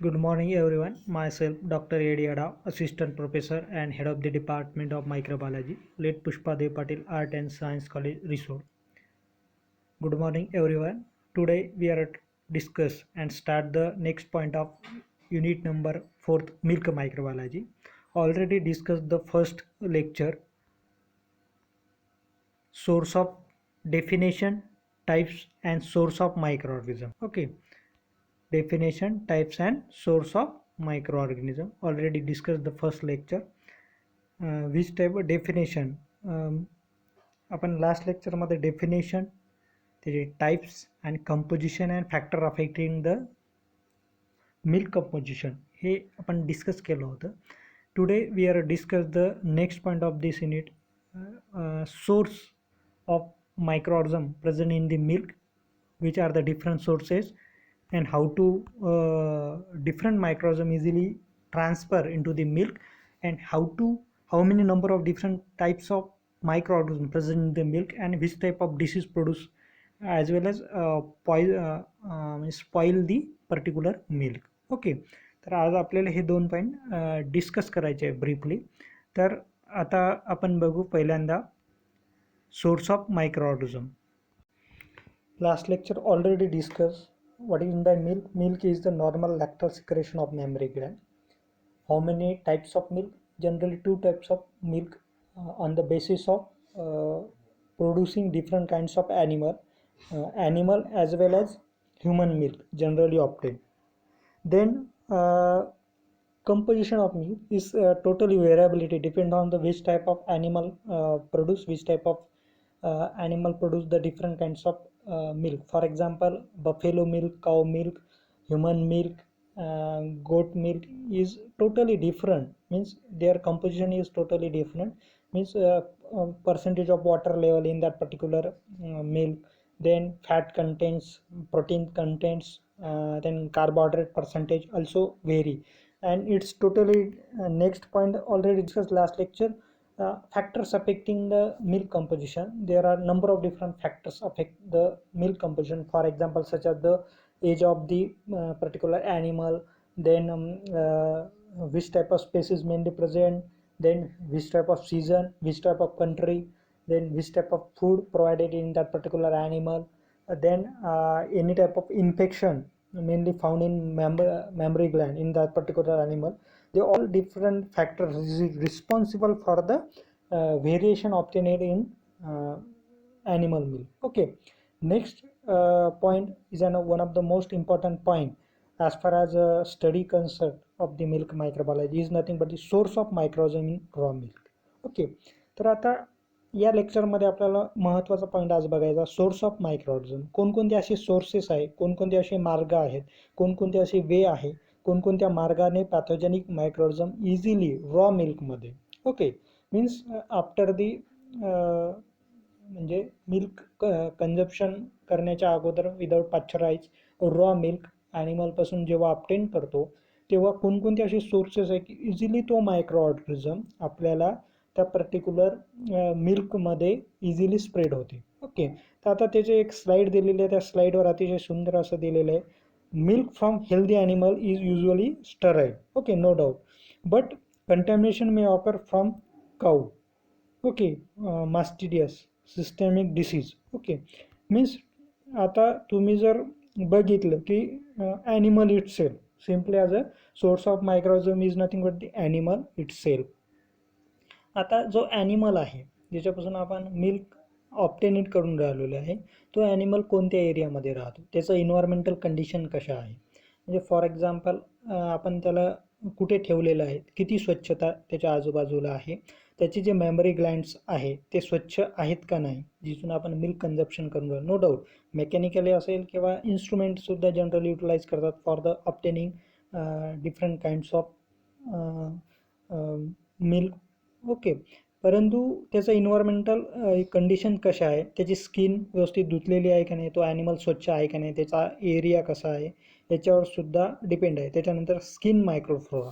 Good morning, everyone. Myself, Dr. Ediada, Assistant Professor and Head of the Department of Microbiology, late Pushpadev Patil Art and Science College, Risod. Good morning, everyone. Today we are to discuss and start the next point of unit number 4th, Milk Microbiology. Already discussed the first lecture, source of definition, types and source of microorganism. Okay. Definition, types and source of microorganism. Already discussed the first lecture. Which type of definition आपण last लेक्चरमध्ये definition त्याचे types आणि composition and factor affecting the milk composition हे आपण discuss केलं होतं. Today we are discuss the next point of this unit, source of microorganism present in the milk, which are the different sources and how to different microorganism easily transfer into the milk, and how many number of different types of microorganisms present in the milk and which type of disease produce as well as spoil the particular milk. Okay, तर आज आपल्याला हे दोन point discuss करायचे आहे briefly. तर आता आपण बघू पहिल्यांदा source of microorganism. Last lecture already discussed what is in the milk. Milk is the normal lactose secretion of mammary gland. How many types of milk? Generally two types of milk on the basis of producing different kinds of animal as well as human milk generally obtained. Then composition of milk is totally variability depend on the which type of animal produce which type of animal produce the different kinds of milk. For example, buffalo milk, cow milk, human milk, goat milk is totally different, means their composition is totally different, means percentage of water level in that particular milk, then fat contents, protein contents, then carbohydrate percentage also vary, and it's totally next point already discussed last lecture. Factors affecting the milk composition. There are number of different factors affect the milk composition. For example, such as the age of the particular animal, then which type of species mainly present, then which type of season, which type of country, then which type of food provided in that particular animal, then any type of infection mainly found in mammary gland in that particular animal. They all different factors is responsible for the variation obtained in animal milk. Okay, next point is one of the most important point as far as study concern of the milk microbiology is nothing but the source of microorganism in raw milk. Okay, तर आता या लेक्चरमध्ये आपल्याला महत्त्वाचा point आज बघायचा source of मायक्रोऑर्गनिझम. कोणकोणते असे सोर्सेस आहे, कोणकोणते असे मार्ग आहेत, कोणकोणते असे वे आहे, कोणकोणत्या मार्गाने पॅथोजेनिक मायक्रोऑर्गनिझम इझिली रॉ मिल्कमध्ये. ओके, मीन्स आफ्टर दी म्हणजे मिल्क कन्झप्शन करण्याच्या अगोदर विदाऊट पाश्चराइज रॉ मिल्क ॲनिमलपासून जेव्हा ऑब्टेन करतो तेव्हा कोणकोणते असे सोर्सेस आहे की इझिली तो मायक्रो ऑर्गनिझम आपल्याला त्या पर्टिक्युलर मिल्कमध्ये इझिली स्प्रेड होते. ओके, तर आता त्याचे एक स्लाईड दिलेली आहे, त्या स्लाईडवर अतिशय सुंदर असं दिलेलं आहे. Milk from healthy animal is usually sterile. Okay, no doubt, but contamination may occur from cow. Okay, mastitis systemic disease. Okay, means आता तुम्ही जर बघितलं की animal itself simply as a source of microorganism is nothing but the animal itself. आता जो animal आहे ज्याच्यापासून आपण मिल्क ऑब्टेन करून राहिलेलं आहे तो ॲनिमल कोणत्या एरियामध्ये राहतो, त्याचं इन्व्हायरमेंटल कंडिशन कशा आहे, म्हणजे फॉर एक्झाम्पल आपण त्याला कुठे ठेवलेलं आहे, किती स्वच्छता त्याच्या आजूबाजूला आहे, त्याचे जे मेमरी ग्लँड्स आहे ते स्वच्छ आहेत का नाही, जिथून आपण मिल्क कन्झप्शन करून राहिलो. नो डाऊट मेकॅनिकली असेल किंवा इन्स्ट्रुमेंटसुद्धा जनरली युटिलाइज करतात for the obtaining different kinds of milk. Okay, परंतु त्याचं इन्व्हायरमेंटल कंडिशन कशा आहे, त्याची स्किन व्यवस्थित धुतलेली आहे का नाही, तो ॲनिमल स्वच्छ आहे का नाही, त्याचा एरिया कसा आहे याच्यावर सुद्धा डिपेंड आहे. त्याच्यानंतर skin microflora.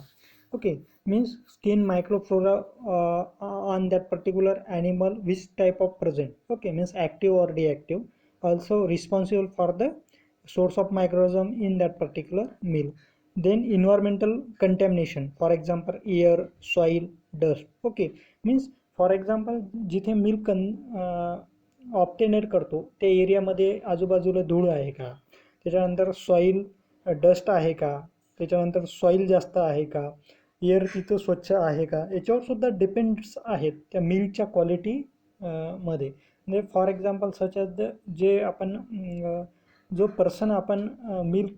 Okay, means skin microflora on that particular animal which type of present. Okay, means active or deactive also responsible for the source of microorganism in that particular milk. Then environmental contamination, for example air, soil, dust. Okay, means for example जिथे milk ऑप्टेनेट करतो त्या एरियामध्ये आजूबाजूला धूळ आहे का, त्याच्यानंतर soil dust आहे का, त्याच्यानंतर सॉईल जास्त आहे का, एअर तिथं स्वच्छ आहे का, याच्यावर सुद्धा डिपेंड्स आहेत त्या मिल्कच्या क्वालिटी मध्ये. म्हणजे फॉर एक्झाम्पल सच ॲज जे आपण जो पर्सन आपण मिल्क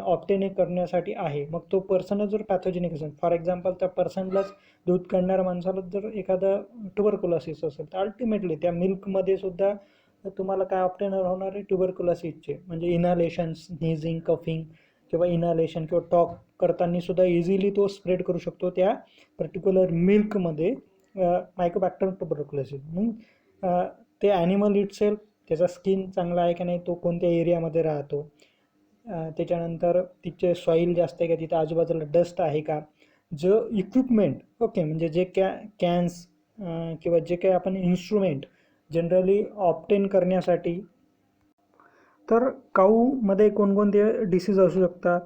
ऑप्टेन करण्यासाठी आहे, मग तो पर्सन जर पॅथोजेनिक असेल, फॉर एक्झाम्पल त्या पर्सनलाच दूध काढणाऱ्या माणसाला जर एखादा ट्युबरकुलोसिस असेल तर अल्टिमेटली त्या मिल्कमध्ये सुद्धा तुम्हाला काय ऑप्टेनर होणार आहे, ट्युबरकुलोसिसचे. म्हणजे इनहालेशन, स्नीझिंग, कफिंग किंवा इनहालेशन किंवा टॉक करताना सुद्धा इझिली तो स्प्रेड करू शकतो त्या पर्टिक्युलर मिल्कमध्ये मायकोबॅक्टर ट्युबरकुलोसिस. मग ते ॲनिमल इटसेल्फ, त्याचा स्किन चांगला आहे का नाही, तो कोणत्या एरियामध्ये राहतो, त्याच्यानंतर तिचे सॉईल जास्त आहे का, तिथे आजूबाजूला डस्ट आहे का, जो इक्विपमेंट, ओके, म्हणजे जे कॅन्स किंवा जे काही आपण इन्स्ट्रुमेंट जनरली ऑप्टेन करण्यासाठी. तर काऊमध्ये कोणकोणते डिसीज असू शकतात,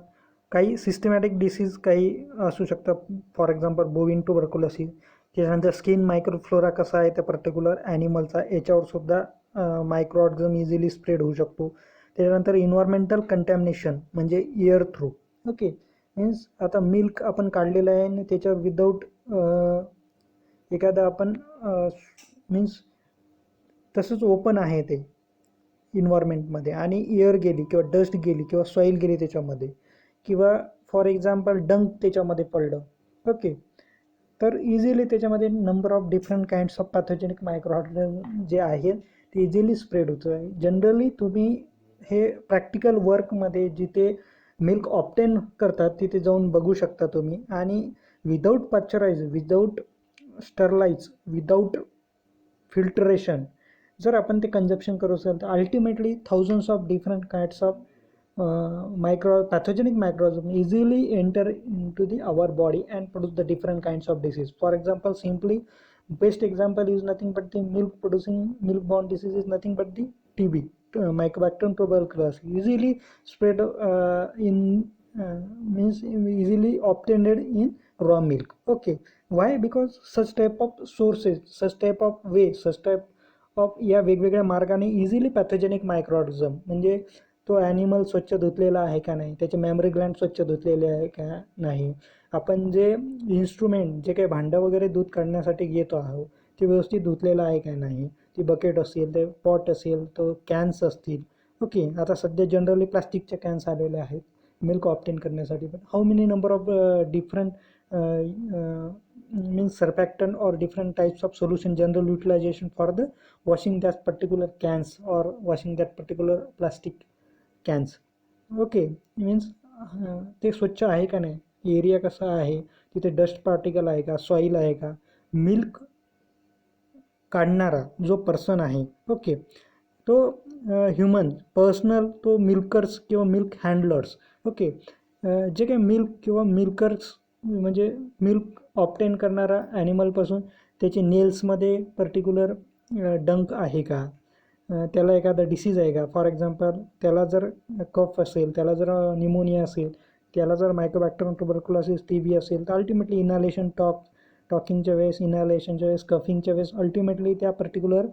काही सिस्टमॅटिक डिसीज काही असू शकतात, फॉर एक्झाम्पल बोविन ट्युबरकुलोसिस. त्याच्यानंतर स्किन मायक्रोफ्लोरा कसा आहे त्या पर्टिक्युलर ॲनिमलचा, याच्यावर सुद्धा मायक्रोऑर्गनिझम इझिली स्प्रेड होऊ शकतो. त्याच्यानंतर इन्व्हायरमेंटल कंटॅमिनेशन म्हणजे एअर थ्रू. ओके, मीन्स आता मिल्क आपण काढलेलं आहे आणि त्याच्यावर विदाऊट एखादा आपण मीन्स तसंच ओपन आहे ते इन्व्हायरमेंटमध्ये आणि एअर गेली किंवा डस्ट गेली किंवा सॉईल गेली त्याच्यामध्ये, किंवा फॉर एक्झाम्पल डंक त्याच्यामध्ये पडलं. ओके, तर इझिली त्याच्यामध्ये number of different kinds of pathogenic microorganism जे आहेत ते इझिली स्प्रेड होतं आहे. जनरली तुम्ही हे प्रॅक्टिकल वर्कमध्ये जिथे मिल्क ऑप्टेन करतात तिथे जाऊन बघू शकता तुम्ही. आणि without pasteurise, without sterilise, without filtration जर आपण ते कंजप्शन करू असेल तर ultimately thousands of different kinds of pathogenic microorganisms easily enter into our body and produce the different kinds of disease. For example, simply best example is nothing but the milk borne disease is nothing but the TB, Mycobacterium tuberculosis, easily spread in means easily obtained in raw milk. Okay, why? Because such type of sources, such type of way, such type of या वेगवेगळ्या मार्गाने easily pathogenic मायक्रोऑर्गनिझम, म्हणजे तो animal स्वच्छ धुतलेला आहे का नाही, त्याचे मेमरी ग्लँड स्वच्छ धुतलेले आहे का नाही, आपण जे इन्स्ट्रुमेंट जे काही भांडं वगैरे दूध काढण्यासाठी घेतो आहोत ते व्यवस्थित धुतलेलं आहे का नाही, ती बकेट असेल, ते पॉट असेल, तो कॅन्स असतील. ओके, आता सध्या जनरली प्लास्टिकच्या कॅन्स आलेले आहेत मिल्क ऑप्टेन करण्यासाठी. पण how many number of different means surfactant or different types of solution general utilization for the washing that particular cans or washing that particular plastic cans. Okay, means ते स्वच्छ आहे का नाही, area कसा आहे, तिथे डस्ट पार्टिकल आहे का, सॉईल आहे का, मिल्क काढणारा जो पर्सन आहे, ओके, तो ह्युमन पर्सनल, तो मिल्कर्स किंवा मिल्क हँडलर्स. ओके, जे काही मिल्क किंवा मिल्कर्स म्हणजे मिल्क ऑप्टेन करणारा ॲनिमलपासून त्याचे नेल्समध्ये पर्टिक्युलर डंक आहे का, त्याला एखादा डिसीज आहे का, फॉर एक्झाम्पल त्याला जर कफ असेल, त्याला जर निमोनिया असेल, त्याला जर मायकोबॅक्टेरियम ट्युबरकुलोसिस TB असेल तर अल्टिमेटली इनहालेशन टॉकिंगच्या वेळेस, इनहालेशनच्या वेळेस, कफिंगच्या वेळेस अल्टिमेटली त्या पर्टिक्युलर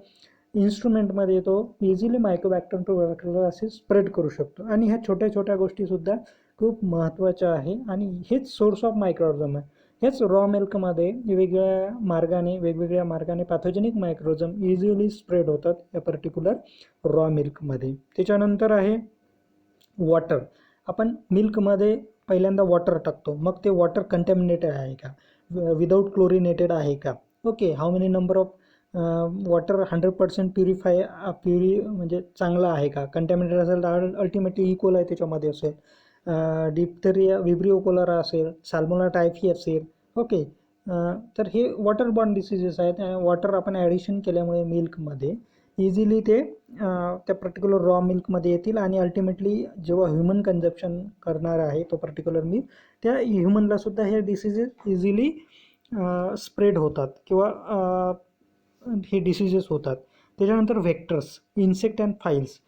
इन्स्ट्रुमेंटमध्ये तो इझिली मायकोबॅक्टेरियम ट्युबरकुलोसिस स्प्रेड करू शकतो. आणि ह्या छोट्या छोट्या गोष्टीसुद्धा खूप महत्त्वाच्या आहे आणि हेच सोर्स ऑफ मायक्रोऑर्गनिझम आहे. हेच रॉ मिल्कमध्ये वेगवेगळ्या मार्गाने पॅथोजेनिक मायक्रोऑर्गनिझम इझिली स्प्रेड होतात या पर्टिक्युलर रॉ मिल्कमध्ये. त्याच्यानंतर आहे वॉटर. आपण मिल्कमध्ये पहिल्यांदा वॉटर टाकतो, मग ते वॉटर कंटॅमिनेटेड आहे का, विदाऊट क्लोरिनेटेड आहे का. Okay, how many number of water 100% म्हणजे चांगला आहे का, कंटॅमिनेटेड असेल तर अल्टिमेटली इक्वल आहे त्याच्यामध्ये असेल, डिप्थेरिया, विब्रिओ कोलेरा असेल, सॅल्मोनेला टायफी असेल. ओके, तर हे वॉटर बॉर्न डिसीजेस आहेत. वॉटर आपण ॲडिशन केल्यामुळे मिल्कमध्ये इझिली ते त्या पर्टिक्युलर रॉ मिल्कमध्ये येतील आणि अल्टिमेटली जेव्हा ह्युमन कन्झप्शन करणार आहे तो पर्टिक्युलर मिल्क, त्या ह्युमनलासुद्धा हे डिसीजेस इझिली स्प्रेड होतात किंवा हे डिसीजेस होतात. त्याच्यानंतर व्हेक्टर्स, इन्सेक्ट अँड फाईल्स,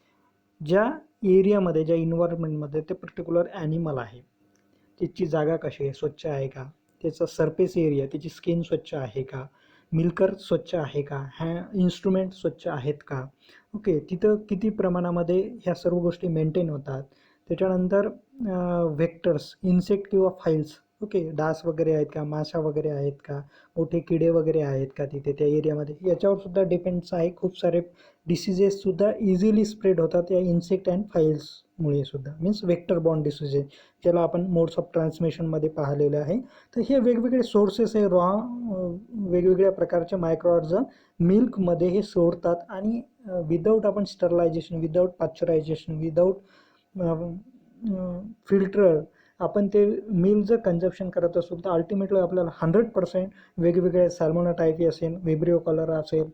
ज्या एरियामध्ये, ज्या इन्व्हायरमेंटमध्ये ते पर्टिक्युलर ॲनिमल आहे त्याची जागा कशी आहे, स्वच्छ आहे का, त्याचा सरफेस एरिया, त्याची स्किन स्वच्छ आहे का, मिल्कर स्वच्छ आहे का, इन्स्ट्रुमेंट स्वच्छ आहेत का, ओके, तिथं किती प्रमाणामध्ये ह्या सर्व गोष्टी मेंटेन होतात. त्याच्यानंतर व्हेक्टर्स, इन्सेक्ट किंवा फाईल्स, ओके, डास वगैरे आहेत का, माशा वगैरे आहेत का, मोठे किडे वगैरे आहेत का तिथे त्या एरियामध्ये, याच्यावर सुद्धा डिपेंड्स आहे. खूप सारे डिसिजेससुद्धा इझिली स्प्रेड होतात या इन्सेक्ट अँड फाईल्समुळे सुद्धा, मीन्स वेक्टर बॉर्न डिसिजेस, ज्याला आपण मोड्स ऑफ ट्रान्समिशनमध्ये पाहिलेलं आहे. तर हे वेगवेगळे सोर्सेस आहे, वेगवेगळ्या प्रकारचे मायक्रोऑर्गॅनिझम मिल्कमध्ये हे सोडतात आणि विदाऊट आपण sterilisation, without pasteurisation, without filter आपण ते मिल्क जर कन्झप्शन करत असू तर अल्टिमेटली आपल्याला 100% वेगवेगळे सॅल्मोना टायफी असेल, विब्रिओ कॉलरा असेल,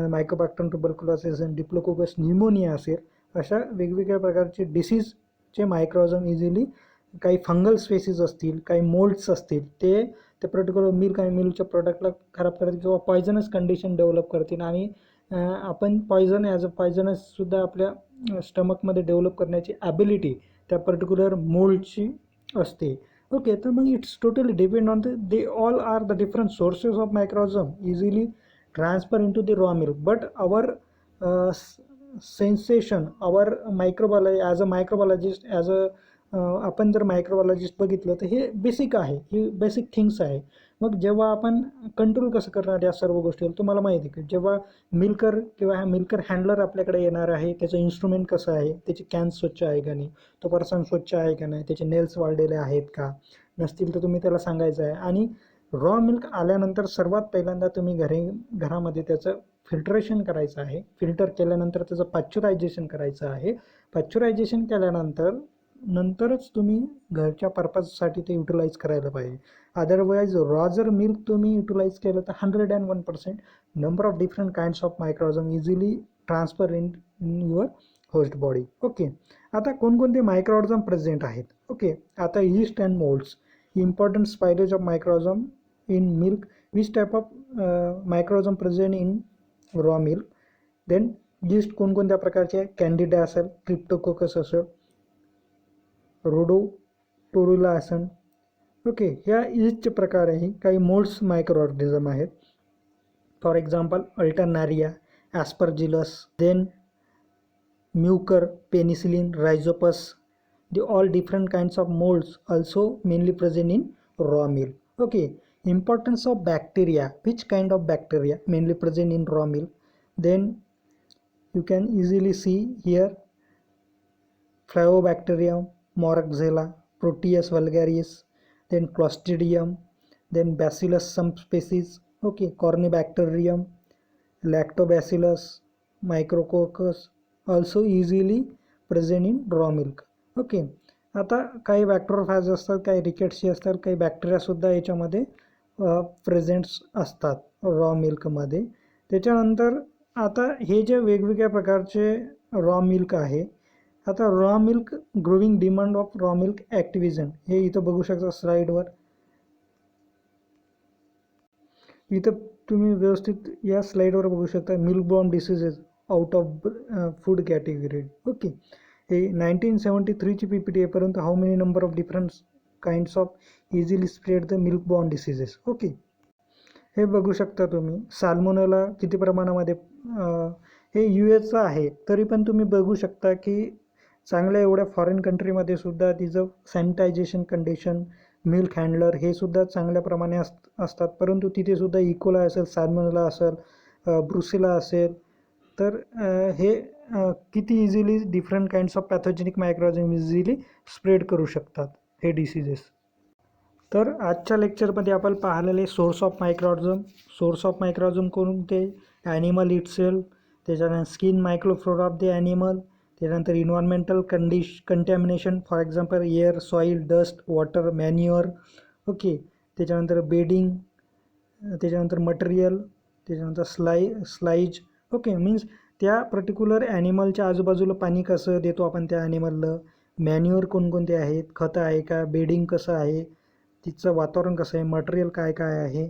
मायकोबॅक्टरम ट्युबरक्युलोसिस असेल, डिप्लोकोकस न्यूमोनिया असेल, अशा वेगवेगळ्या प्रकारचे डिसीजचे मायक्रोऑर्गॅनिझम इझिली, काही फंगल स्पेसीज असतील, काही मोल्ड्स असतील, ते पर्टिक्युलर मिल्क आणि मिल्कच्या प्रोडक्टला खराब करतील किंवा पॉयझनस कंडिशन डेव्हलप करतील आणि आपण पॉयझन ॲज अ पॉयझनससुद्धा आपल्या स्टमकमध्ये डेव्हलप करण्याची ॲबिलिटी त्या पर्टिक्युलर मोल्डची असते. ओके, तर मग it's totally depend on they all are the different sources of microorganism easily transfer into the raw milk. But our sensation, our microbiology, as a microbiologist, as a आपण जर microbiologist बघितलं तर हे basic आहे, ही basic things आहे. मग जेव्हा आपण कंट्रोल कसं करणार या सर्व गोष्टीवर, तुम्हाला माहिती आहे की जेव्हा मिल्कर किंवा हा मिल्कर हँडलर आपल्याकडे येणार आहे, त्याचं इन्स्ट्रुमेंट कसं आहे, त्याची कॅन स्वच्छ आहे का नाही, तो पर्सन स्वच्छ आहे का नाही, त्याचे नेल्स वाढलेले आहेत का, नसतील तर तुम्ही त्याला सांगायचं आहे. आणि रॉ मिल्क आल्यानंतर सर्वात पहिल्यांदा तुम्ही घरामध्ये त्याचं फिल्ट्रेशन करायचं आहे. फिल्टर केल्यानंतर त्याचं पाश्चरायझेशन करायचं आहे. पाश्चरायझेशन केल्यानंतरच तुम्ही घरच्या पर्पजसाठी ते युटिलाइज करायला पाहिजे. अदरवाईज रॉ जर मिल्क तुम्ही युटिलाइज केलं तर 101% number of different kinds of microorganism easily transfer in your host body. Okay, आता कोणकोणते मायक्रोऑर्गॅनिझम प्रेझेंट आहेत. ओके, आता yeast and moulds, important spoilage of microorganism in milk, which type of microorganism present in raw milk. Then yeast कोणकोणत्या प्रकारचे, candida असेल, ट्रिप्टोकोकस असेल, रोडोटोरुला असेल. Okay, ह्या यीस्टचे प्रकार आहे. काही मोल्ड्स मायक्रोऑर्गॅनिझम आहेत, for example alternaria, aspergillus, then mucor, penicillin, rhizopus, the all different kinds of molds also mainly present in raw milk. Okay, importance of bacteria, which kind of bacteria mainly present in raw milk. Then you can easily see here Flavobacterium, Moraxella, Proteus vulgaris, then Clostridium, then Bacillus some species, okay, Corynebacterium, Lactobacillus, Micrococcus also easily present in raw milk. Okay, आता काही बॅक्टेरियोफॅज असतात, काही रिकेट्सी असतात, काही बॅक्टेरियासुद्धा याच्यामध्ये presents असतात raw मिल्कमध्ये. त्याच्यानंतर आता हे जे वेगवेगळ्या प्रकारचे रॉ मिल्क आहे, आता raw milk growing demand of raw milk activism, हे इथं बघू शकता स्लाईडवर. इथं तुम्ही व्यवस्थित या स्लाईडवर बघू शकता milk born diseases out of food category. Okay, हे 1973ची PPT आहे, परंतु how many number of different kinds of easily spread the milk born diseases. Okay, हे बघू शकता तुम्ही. साल्मोनेला किती प्रमाणामध्ये, हे US आहे, तरी पण तुम्ही बघू शकता की चांगल्या एवढ्या फॉरेन कंट्रीमध्ये सुद्धा तिचं सॅनिटायझेशन कंडिशन, मिल्क हँडलर हे सुद्धा चांगल्या प्रमाणे असतात, परंतु तिथे सुद्धा इकोला असेल, साल्मोनेला असेल, ब्रुसेला असेल, तर हे किती easily different kinds of pathogenic microorganism easily spread करू शकतात हे डिसीजेस. तर आजच्या लेक्चरमध्ये आपण पाहिलेले source of microorganism. Source of microorganism कोणते, ॲनिमल इटसेल्फ, त्याच्यानंतर skin microflora of the animal, त्यानंतर environmental contamination, for example air, soil, dust, water, manure. Okay, त्याच्यानंतर बेडिंग, त्याच्यानंतर मटेरियल, त्याच्यानंतर स्लाईज. ओके, मीन्स त्या पर्टिक्युलर ॲनिमलच्या आजूबाजूला पाणी कसं देतो आपण त्या ॲनिमलला, मॅन्युअर कोणकोणते आहेत, खतं आहे का, बेडिंग कसं आहे, तिचं वातावरण कसं आहे, मटेरियल काय काय आहे,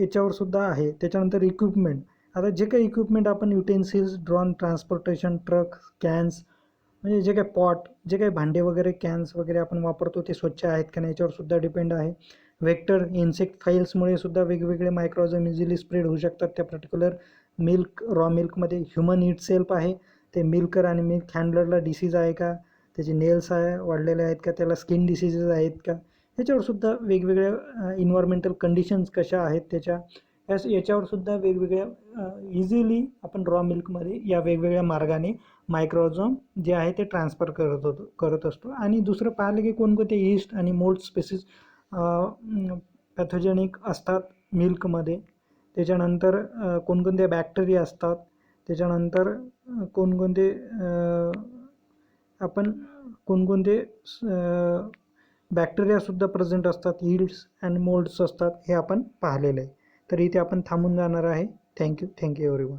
याच्यावरसुद्धा आहे. त्याच्यानंतर इक्विपमेंट, आता जे काही इक्विपमेंट आपण utensils, drone, transportation, truck, cans, म्हणजे जे काही पॉट, जे काही भांडे वगैरे, कॅन्स वगैरे आपण वापरतो ते स्वच्छ आहेत का नाही याच्यावर सुद्धा डिपेंड आहे. वेक्टर इन्सेक्ट फाईल्समुळे सुद्धा वेगवेगळे मायक्रोऑर्गॅनिझम इझिली स्प्रेड होऊ शकतात त्या पर्टिक्युलर मिल्क, रॉ मिल्कमध्ये. ह्युमन इट सेल्फ आहे, ते मिल्कर आणि मिल्क हँडलरला डिसीज आहे का, त्याचे नेल्स आहे वाढलेले आहेत का, त्याला स्किन डिसीजेस आहेत का, याच्यावर सुद्धा वेगवेगळ्या इन्व्हायरमेंटल कंडिशन्स कशा आहेत त्याच्या, याच्यावर सुद्धा वेगवेगळ्या इझिली आपण रॉ मिल्कमध्ये या वेगवेगळ्या मार्गाने मायक्रोऑर्गॅनिझम जे आहे ते ट्रान्सफर करत असतो. आणि दुसरं पाहिलं की कोणकोणते ईस्ट आणि मोल्ड स्पेसिस पॅथोजेनिक असतात मिल्कमध्ये. त्याच्यानंतर कोणकोणते बॅक्टेरिया असतात. त्याच्यानंतर कोणकोणते आपण कोणकोणते बॅक्टेरियासुद्धा प्रेझेंट असतात, यील्ड्स अँड मोल्ड्स असतात, हे आपण पाहिलेलं आहे. तर इथे आपण थांबून जाणार आहे. Thank you everyone.